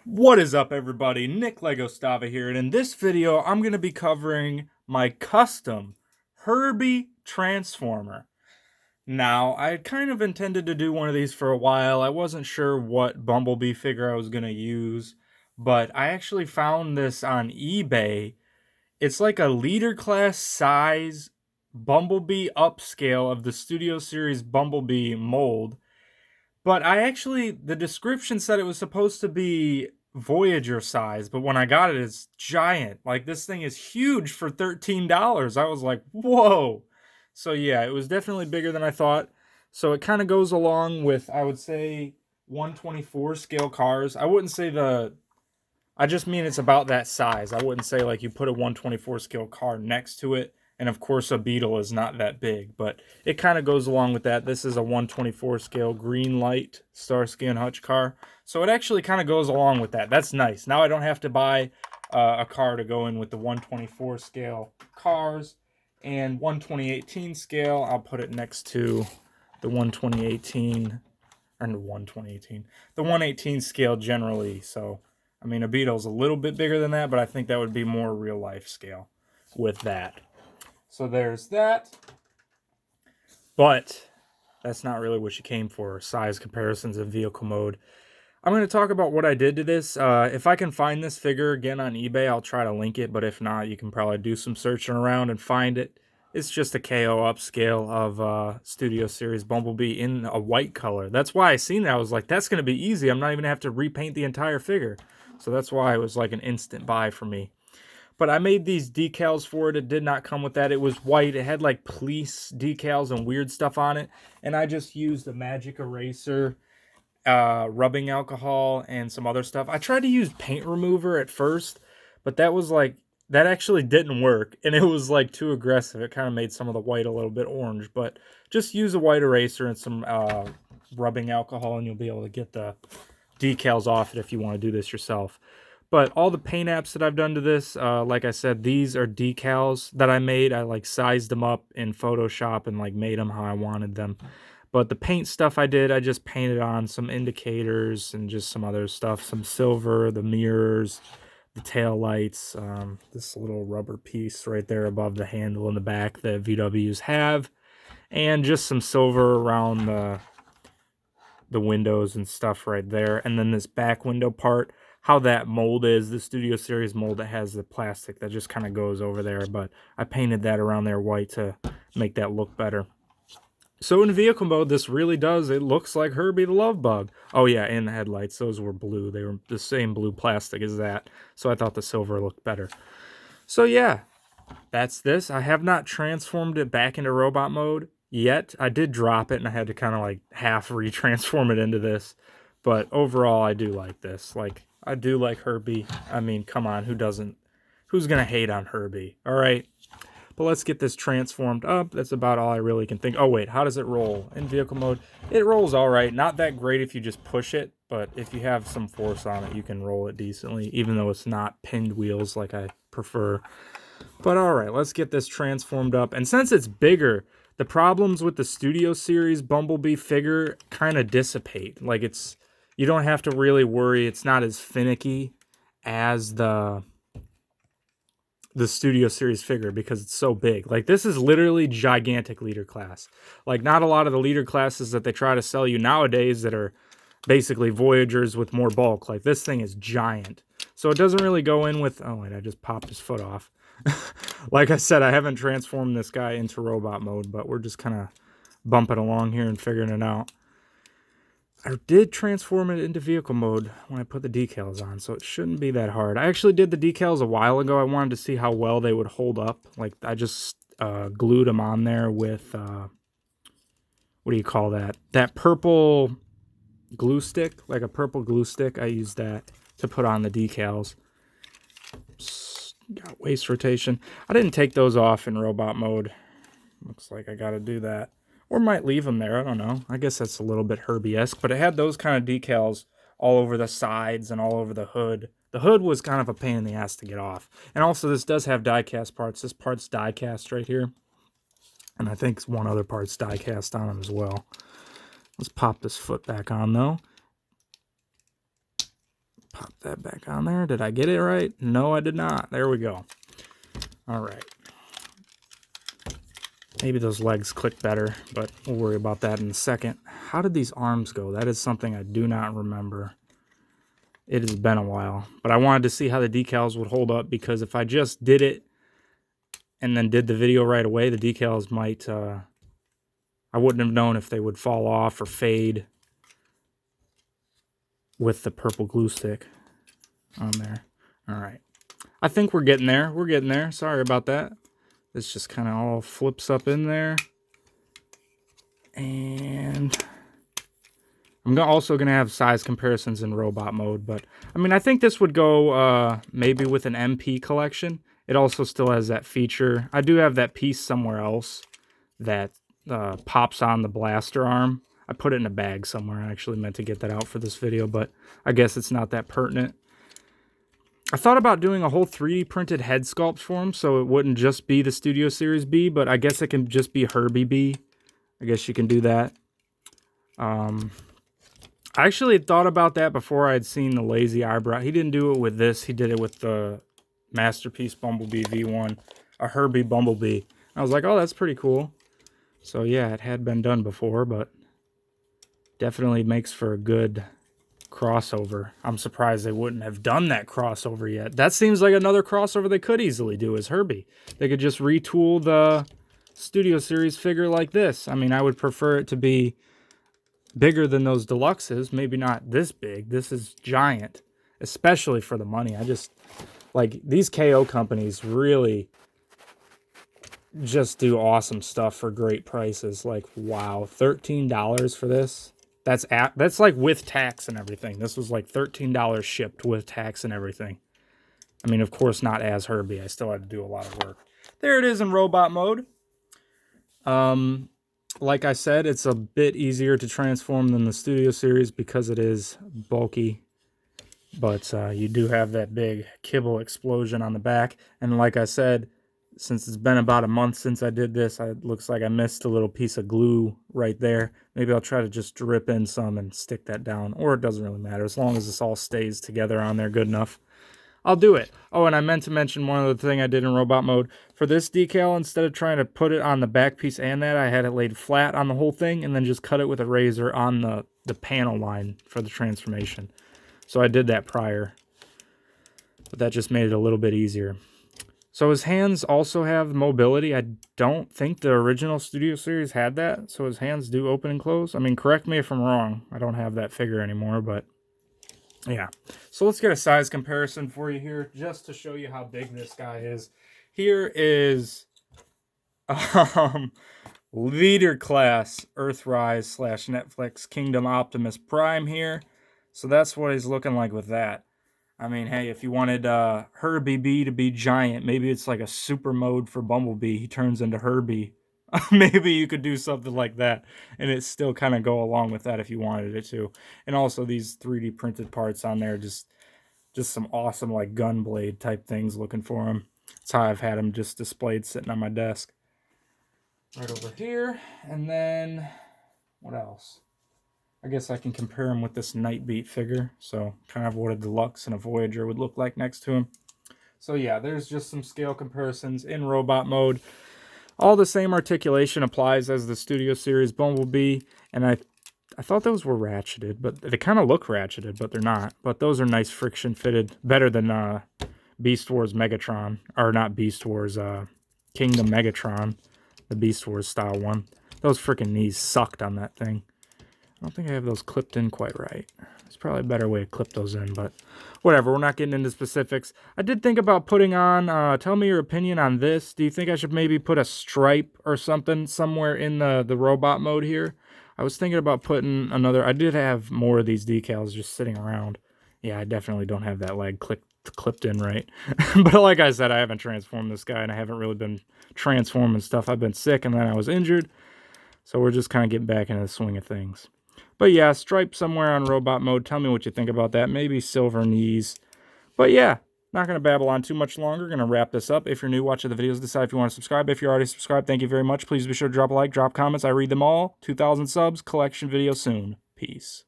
What is up, everybody? nicklegostava here, and in this video I'm going to be covering my custom Herbie Transformer. Now, I kind of intended to do one of these for a while. I wasn't sure what Bumblebee figure I was going to use, but I actually found this on eBay. It's like a leader class size Bumblebee upscale of the Studio Series Bumblebee mold. But the description said it was supposed to be Voyager size, but when I got it, it's giant. Like, this thing is huge for $13. I was like, whoa. So yeah, it was definitely bigger than I thought. So it kind of goes along with, I would say, 124 scale cars. I just mean it's about that size. I wouldn't say like you put a 124 scale car next to it. And of course, a Beetle is not that big, but it kind of goes along with that. This is a 124 scale green light Starsky and Hutch car. So it actually kind of goes along with that. That's nice. Now I don't have to buy a car to go in with the 124 scale cars. And 12018 scale, I'll put it next to the 12018, or the 12018, the 118 scale generally. So, I mean, a Beetle's a little bit bigger than that, but I think that would be more real life scale with that. So there's that. But that's not really what you came for, size comparisons in vehicle mode. I'm going to talk about what I did to this. If I can find this figure again on eBay, I'll try to link it. But if not, you can probably do some searching around and find it. It's just a KO upscale of Studio Series Bumblebee in a white color. That's why I seen it. I was like, that's going to be easy. I'm not even going to have to repaint the entire figure. So that's why it was like an instant buy for me. But I made these decals for it. It did not come with that. It was white. It had like police decals and weird stuff on it. And I just used a magic eraser, rubbing alcohol, and some other stuff. I tried to use paint remover at first, but that actually didn't work. And it was like too aggressive. It kind of made some of the white a little bit orange. But just use a white eraser and some rubbing alcohol, and you'll be able to get the decals off it if you want to do this yourself. But all the paint apps that I've done to this, like I said, these are decals that I made. I like sized them up in Photoshop and like made them how I wanted them. But the paint stuff I did, I just painted on some indicators and just some other stuff, some silver, the mirrors, the tail lights, this little rubber piece right there above the handle in the back that VWs have, and just some silver around the windows and stuff right there. And then this back window part, how that mold is, the Studio Series mold that has the plastic that just kind of goes over there, but I painted that around there white to make that look better. So in vehicle mode, this really does, it looks like Herbie the Love Bug. Oh yeah, and the headlights, those were blue. They were the same blue plastic as that, so I thought the silver looked better. So yeah, that's this. I have not transformed it back into robot mode yet. I did drop it, and I had to kind of like half retransform it into this. But overall, I do like this. Like, I do like Herbie. I mean, come on, who doesn't? Who's going to hate on Herbie? All right. But let's get this transformed up. That's about all I really can think. Oh, wait, how does it roll? In vehicle mode, it rolls all right. Not that great if you just push it, but if you have some force on it, you can roll it decently, even though it's not pinned wheels like I prefer. But all right, let's get this transformed up. And since it's bigger, the problems with the Studio Series Bumblebee figure kind of dissipate. Like, you don't have to really worry. It's not as finicky as the Studio Series figure because it's so big. Like, this is literally gigantic leader class. Like, not a lot of the leader classes that they try to sell you nowadays that are basically Voyagers with more bulk. Like, this thing is giant. So it doesn't really go in with... Oh, wait, I just popped his foot off. Like I said, I haven't transformed this guy into robot mode, but we're just kind of bumping along here and figuring it out. I did transform it into vehicle mode when I put the decals on, so it shouldn't be that hard. I actually did the decals a while ago. I wanted to see how well they would hold up. Like, I just glued them on there with, what do you call that? That purple glue stick, like a purple glue stick. I used that to put on the decals. Got waist rotation. I didn't take those off in robot mode. Looks like I got to do that. Or might leave them there, I don't know. I guess that's a little bit Herbie-esque, but it had those kind of decals all over the sides and all over the hood. The hood was kind of a pain in the ass to get off. And also, this does have die-cast parts. This part's die-cast right here. And I think one other part's die-cast on them as well. Let's pop this foot back on, though. Pop that back on there. Did I get it right? No, I did not. There we go. All right. Maybe those legs click better, but we'll worry about that in a second. How did these arms go? That is something I do not remember. It has been a while, but I wanted to see how the decals would hold up, because if I just did it and then did the video right away, the decals might, I wouldn't have known if they would fall off or fade with the purple glue stick on there. All right. I think we're getting there. We're getting there. Sorry about that. This just kind of all flips up in there. And I'm also going to have size comparisons in robot mode. But, I mean, I think this would go maybe with an MP collection. It also still has that feature. I do have that piece somewhere else that pops on the blaster arm. I put it in a bag somewhere. I actually meant to get that out for this video, but I guess it's not that pertinent. I thought about doing a whole 3D printed head sculpt for him, so it wouldn't just be the Studio Series B, but I guess it can just be Herbie B. I guess you can do that. I actually had thought about that before I had seen the lazy eyebrow. He didn't do it with this. He did it with the Masterpiece Bumblebee V1, a Herbie Bumblebee. I was like, oh, that's pretty cool. So yeah, it had been done before, but definitely makes for a good crossover. I'm surprised they wouldn't have done that crossover yet. That seems like another crossover they could easily do is Herbie. They could just retool the Studio Series figure like this. I mean, I would prefer it to be bigger than those deluxes. Maybe not this big. This is giant, especially for the money. I just, like, these KO companies really just do awesome stuff for great prices. Like, wow, $13 for this. That's like with tax and everything. This was like $13 shipped with tax and everything. I mean, of course, not as Herbie. I still had to do a lot of work. There it is in robot mode. Like I said, it's a bit easier to transform than the Studio Series because it is bulky. But you do have that big kibble explosion on the back. And like I said, since it's been about a month since I did this, it looks like I missed a little piece of glue right there. Maybe I'll try to just drip in some and stick that down. Or it doesn't really matter. As long as this all stays together on there good enough, I'll do it. Oh, and I meant to mention one other thing I did in robot mode. For this decal, instead of trying to put it on the back piece and that, I had it laid flat on the whole thing and then just cut it with a razor on the panel line for the transformation. So I did that prior. But that just made it a little bit easier. So his hands also have mobility. I don't think the original Studio Series had that. So his hands do open and close. I mean, correct me if I'm wrong. I don't have that figure anymore, but yeah. So let's get a size comparison for you here just to show you how big this guy is. Here is Leader Class Earthrise / Netflix Kingdom Optimus Prime here. So that's what he's looking like with that. I mean, hey, if you wanted Herbie B to be giant, maybe it's like a super mode for Bumblebee. He turns into Herbie. Maybe you could do something like that, and it still kind of go along with that if you wanted it to. And also these 3D printed parts on there, just some awesome like gun blade type things looking for him. That's how I've had him just displayed sitting on my desk. Right over here, and then what else? I guess I can compare him with this Nightbeat figure. So kind of what a Deluxe and a Voyager would look like next to him. So yeah, there's just some scale comparisons in robot mode. All the same articulation applies as the Studio Series Bumblebee. And I thought those were ratcheted, but they kind of look ratcheted, but they're not. But those are nice friction fitted, better than Beast Wars Megatron. Or not Beast Wars, Kingdom Megatron. The Beast Wars style one. Those freaking knees sucked on that thing. I don't think I have those clipped in quite right. There's probably a better way to clip those in, but whatever. We're not getting into specifics. I did think about putting on, tell me your opinion on this. Do you think I should maybe put a stripe or something somewhere in the robot mode here? I was thinking about putting another, I did have more of these decals just sitting around. Yeah, I definitely don't have that leg clipped in right. But like I said, I haven't transformed this guy, and I haven't really been transforming stuff. I've been sick, and then I was injured. So we're just kind of getting back into the swing of things. But yeah, stripe somewhere on robot mode. Tell me what you think about that. Maybe silver knees. But yeah, not going to babble on too much longer. Going to wrap this up. If you're new watching the videos, decide if you want to subscribe. If you're already subscribed, thank you very much. Please be sure to drop a like, drop comments. I read them all. 2,000 subs, collection video soon. Peace.